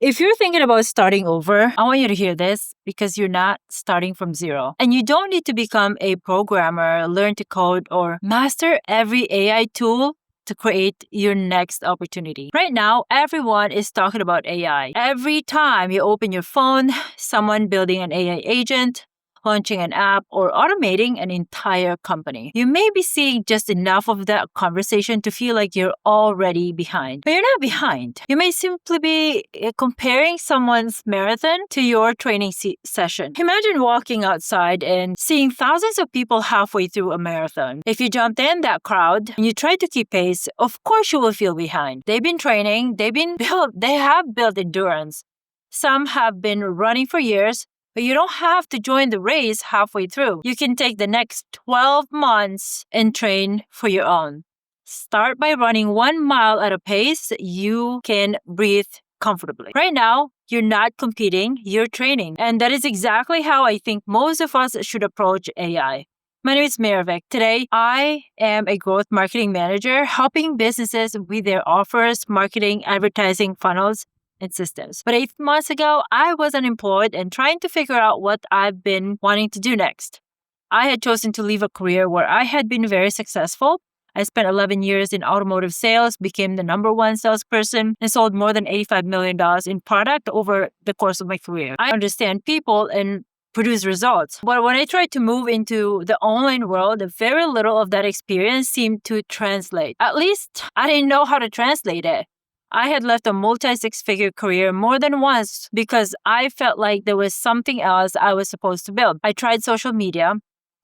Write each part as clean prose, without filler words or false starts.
If you're thinking about starting over, I want you to hear this because you're not starting from zero. And you don't need to become a programmer, learn to code, or master every AI tool to create your next opportunity. Right now, everyone is talking about AI. Every time you open your phone, someone building an AI agent, launching an app, or automating an entire company. You may be seeing just enough of that conversation to feel like you're already behind. But you're not behind. You may simply be comparing someone's marathon to your training session. Imagine walking outside and seeing thousands of people halfway through a marathon. If you jumped in that crowd and you try to keep pace, of course you will feel behind. They've been training, they have built endurance. Some have been running for years, but you don't have to join the race halfway through. You can take the next 12 months and train for your own. Start by running 1 mile at a pace you can breathe comfortably. Right now, you're not competing, you're training. And that is exactly how I think most of us should approach AI. My name is Maravik. Today, I am a growth marketing manager helping businesses with their offers, marketing, advertising, funnels, and systems. But 8 months ago, I was unemployed and trying to figure out what I've been wanting to do next. I had chosen to leave a career where I had been very successful. I spent 11 years in automotive sales, became the #1 salesperson, and sold more than $85 million in product over the course of my career. I understand people and produce results. But when I tried to move into the online world, very little of that experience seemed to translate. At least I didn't know how to translate it. I had left a multi-six-figure career more than once because I felt like there was something else I was supposed to build. I tried social media.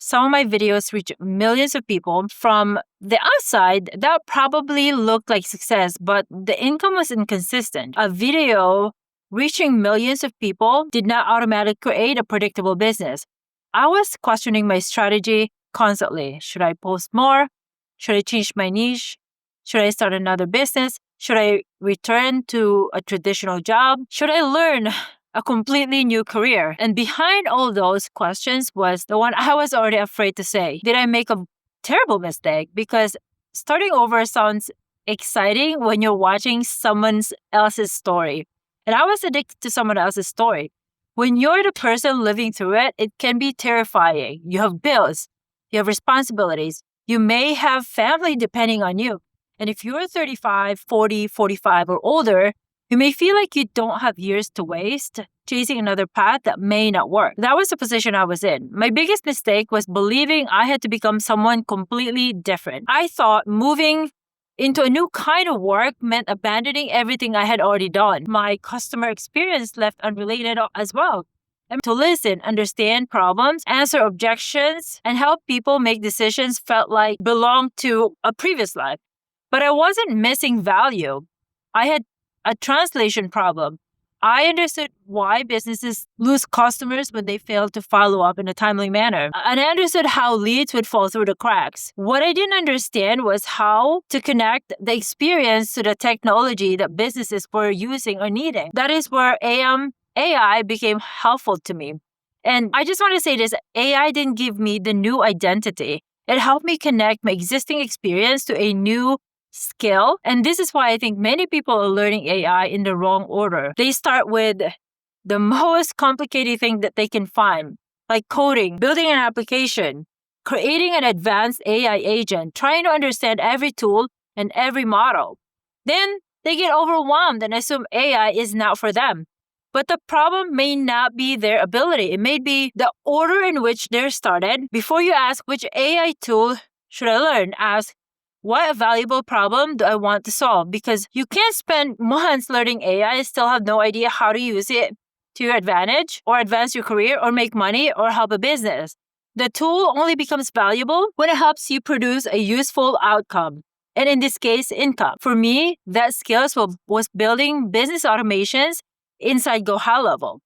Some of my videos reached millions of people. From the outside, that probably looked like success, but the income was inconsistent. A video reaching millions of people did not automatically create a predictable business. I was questioning my strategy constantly. Should I post more? Should I change my niche? Should I start another business? Should I return to a traditional job? Should I learn a completely new career? And behind all those questions was the one I was already afraid to say. Did I make a terrible mistake? Because starting over sounds exciting when you're watching someone else's story. And I was addicted to someone else's story. When you're the person living through it, it can be terrifying. You have bills, you have responsibilities, you may have family depending on you. And if you're 35, 40, 45 or older, you may feel like you don't have years to waste chasing another path that may not work. That was the position I was in. My biggest mistake was believing I had to become someone completely different. I thought moving into a new kind of work meant abandoning everything I had already done. My customer experience left unrelated as well. And to listen, understand problems, answer objections, and help people make decisions felt like belonged to a previous life. But I wasn't missing value. I had a translation problem. I understood why businesses lose customers when they fail to follow up in a timely manner. And I understood how leads would fall through the cracks. What I didn't understand was how to connect the experience to the technology that businesses were using or needing. That is where AI became helpful to me. And I just want to say this, AI didn't give me the new identity. It helped me connect my existing experience to a new skill. And this is why I think many people are learning AI in the wrong order. They start with the most complicated thing that they can find, like coding, building an application, creating an advanced AI agent, trying to understand every tool and every model. Then they get overwhelmed and assume AI is not for them. But the problem may not be their ability. It may be the order in which they're started. Before you ask which AI tool should I learn, ask, what valuable problem do I want to solve? Because you can't spend months learning AI and still have no idea how to use it to your advantage or advance your career or make money or help a business. The tool only becomes valuable when it helps you produce a useful outcome. And in this case, income. For me, that skills was building business automations inside GoHighLevel.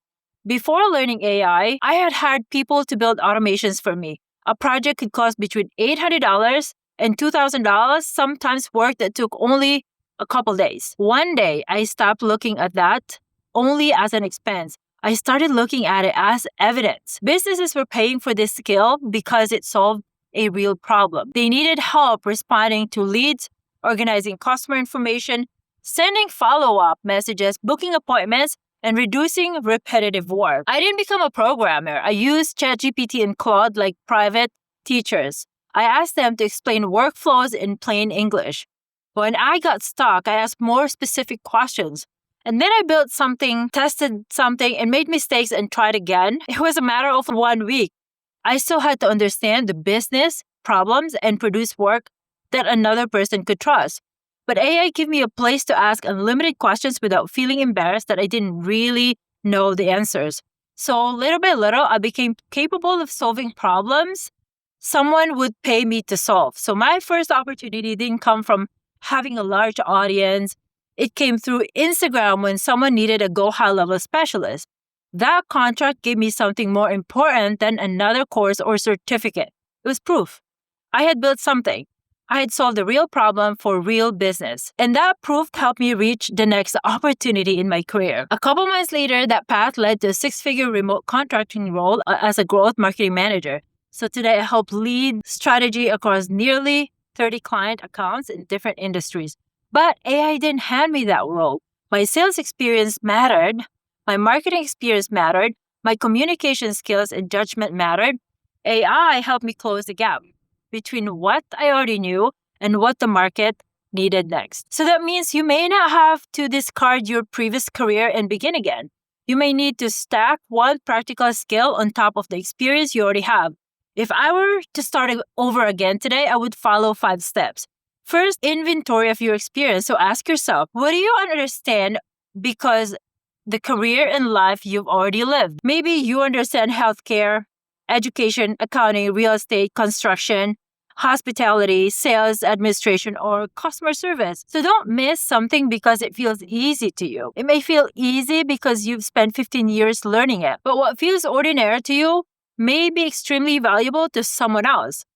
Before learning AI, I had hired people to build automations for me. A project could cost between $800 and $2,000, sometimes work that took only a couple days. One day, I stopped looking at that only as an expense. I started looking at it as evidence. Businesses were paying for this skill because it solved a real problem. They needed help responding to leads, organizing customer information, sending follow-up messages, booking appointments, and reducing repetitive work. I didn't become a programmer. I used ChatGPT and Claude like private teachers. I asked them to explain workflows in plain English. When I got stuck, I asked more specific questions. And then I built something, tested something, and made mistakes and tried again. It was a matter of 1 week. I still had to understand the business, problems, and produce work that another person could trust. But AI gave me a place to ask unlimited questions without feeling embarrassed that I didn't really know the answers. So little by little, I became capable of solving problems someone would pay me to solve. So my first opportunity didn't come from having a large audience. It came through Instagram when someone needed a GoHighLevel specialist. That contract gave me something more important than another course or certificate. It was proof. I had built something. I had solved a real problem for real business. And that proof helped me reach the next opportunity in my career. A couple months later, that path led to a 6-figure remote contracting role as a growth marketing manager. So today I help lead strategy across nearly 30 client accounts in different industries. But AI didn't hand me that role. My sales experience mattered. My marketing experience mattered. My communication skills and judgment mattered. AI helped me close the gap between what I already knew and what the market needed next. So that means you may not have to discard your previous career and begin again. You may need to stack one practical skill on top of the experience you already have. If I were to start over again today, I would follow 5 steps. First, inventory of your experience. So ask yourself, what do you understand because the career and life you've already lived? Maybe you understand healthcare, education, accounting, real estate, construction, hospitality, sales, administration, or customer service. So don't miss something because it feels easy to you. It may feel easy because you've spent 15 years learning it, but what feels ordinary to you may be extremely valuable to someone else.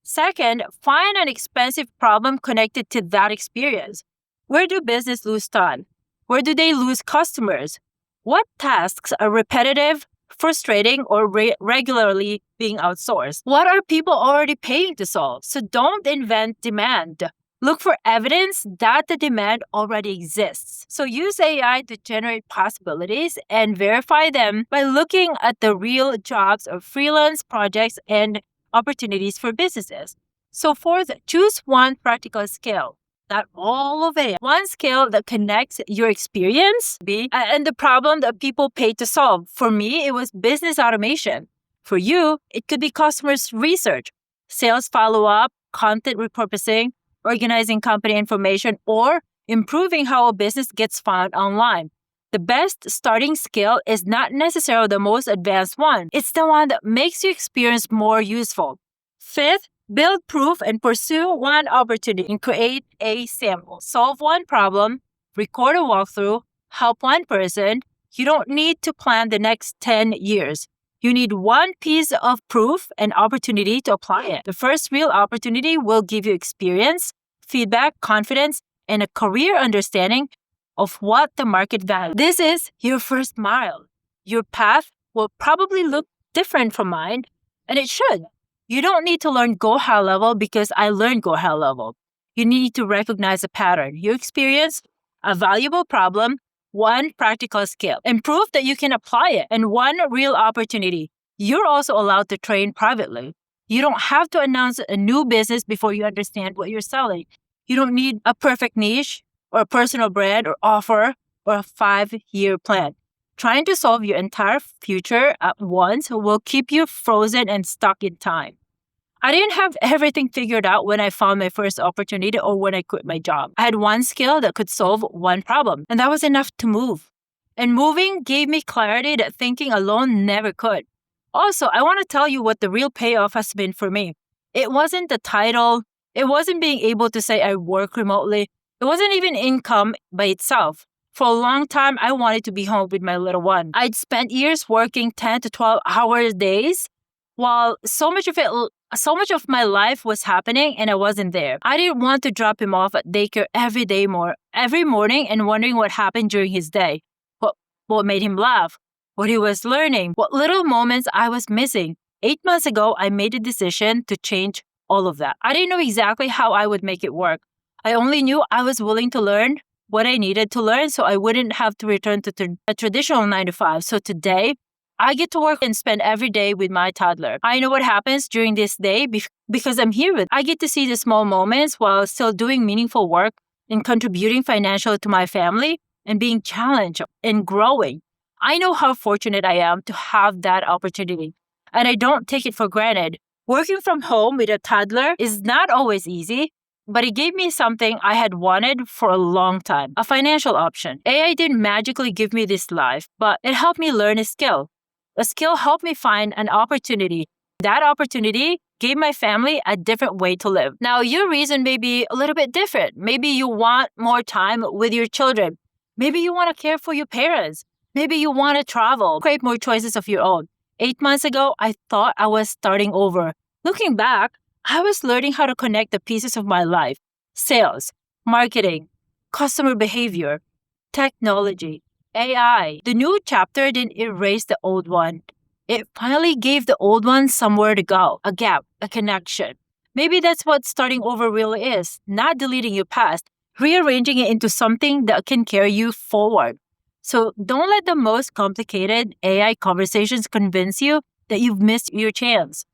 Second, find an expensive problem connected to that experience. Where do business lose time? Where do they lose customers? What tasks are repetitive, frustrating, or regularly being outsourced? What are people already paying to solve? So don't invent demand. Look for evidence that the demand already exists. So use AI to generate possibilities and verify them by looking at the real jobs or freelance projects and opportunities for businesses. So fourth, choose one practical skill. Not all of it. One skill that connects your experience and the problem that people pay to solve. For me, it was business automation. For you, it could be customers research, sales follow-up, content repurposing, organizing company information, or improving how a business gets found online. The best starting skill is not necessarily the most advanced one. It's the one that makes your experience more useful. Fifth, build proof and pursue one opportunity and create a sample. Solve one problem, record a walkthrough, help one person. You don't need to plan the next 10 years. You need one piece of proof and opportunity to apply it. The first real opportunity will give you experience, feedback, confidence, and a career understanding of what the market values. This is your first mile. Your path will probably look different from mine, and it should. You don't need to learn GoHighLevel because I learned GoHighLevel. You need to recognize a pattern. You experience a valuable problem, one practical skill, and prove that you can apply it, and one real opportunity. You're also allowed to train privately. You don't have to announce a new business before you understand what you're selling. You don't need a perfect niche or a personal brand or offer or a 5-year plan. Trying to solve your entire future at once will keep you frozen and stuck in time. I didn't have everything figured out when I found my first opportunity or when I quit my job. I had one skill that could solve one problem, and that was enough to move. And moving gave me clarity that thinking alone never could. Also, I want to tell you what the real payoff has been for me. It wasn't the title. It wasn't being able to say I work remotely. It wasn't even income by itself. For a long time, I wanted to be home with my little one. I'd spent years working 10 to 12 hours days while so much of my life was happening and I wasn't there. I didn't want to drop him off at daycare every morning and wondering what happened during his day. What made him laugh, what he was learning, what little moments I was missing. 8 months ago, I made a decision to change all of that. I didn't know exactly how I would make it work. I only knew I was willing to learn, what I needed to learn so I wouldn't have to return to a traditional 9 to 5. So today, I get to work and spend every day with my toddler. I know what happens during this day because I'm here with. I get to see the small moments while still doing meaningful work and contributing financially to my family and being challenged and growing. I know how fortunate I am to have that opportunity, and I don't take it for granted. Working from home with a toddler is not always easy, but it gave me something I had wanted for a long time, a financial option. AI didn't magically give me this life, but it helped me learn a skill. A skill helped me find an opportunity. That opportunity gave my family a different way to live. Now, your reason may be a little bit different. Maybe you want more time with your children. Maybe you want to care for your parents. Maybe you want to travel, create more choices of your own. 8 months ago, I thought I was starting over. Looking back, I was learning how to connect the pieces of my life: sales, marketing, customer behavior, technology, AI. The new chapter didn't erase the old one. It finally gave the old one somewhere to go, a gap, a connection. Maybe that's what starting over really is: not deleting your past, rearranging it into something that can carry you forward. So don't let the most complicated AI conversations convince you that you've missed your chance.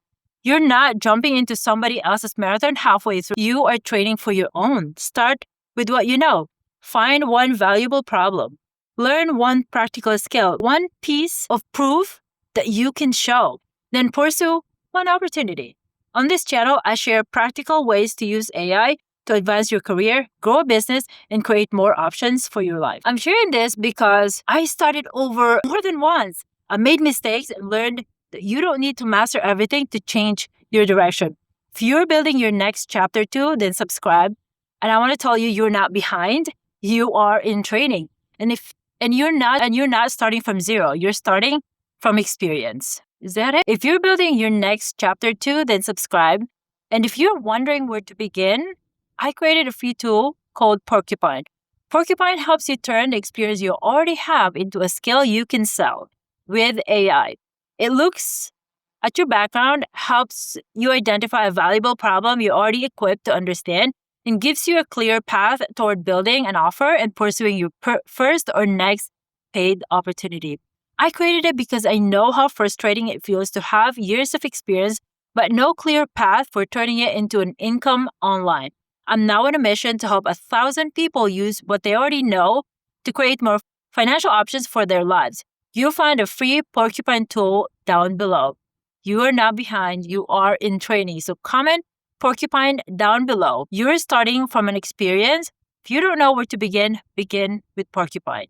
You're not jumping into somebody else's marathon halfway through. You are training for your own. Start with what you know. Find one valuable problem. Learn one practical skill, one piece of proof that you can show. Then pursue one opportunity. On this channel, I share practical ways to use AI to advance your career, grow a business, and create more options for your life. I'm sharing this because I started over more than once. I made mistakes and learned that you don't need to master everything to change your direction. If you're building your next chapter too, then subscribe. And I want to tell you, you're not behind. You are in training. And you're not starting from zero. You're starting from experience. Is that it? If you're building your next chapter too, then subscribe. And if you're wondering where to begin, I created a free tool called Porcupine. Porcupine helps you turn the experience you already have into a skill you can sell with AI. It looks at your background, helps you identify a valuable problem you're already equipped to understand, and gives you a clear path toward building an offer and pursuing your first or next paid opportunity. I created it because I know how frustrating it feels to have years of experience but no clear path for turning it into an income online. I'm now on a mission to help 1,000 people use what they already know to create more financial options for their lives. You'll find a free Porcupine tool down below. You are not behind, you are in training. So comment Porcupine down below. You're starting from an experience. If you don't know where to begin with Porcupine.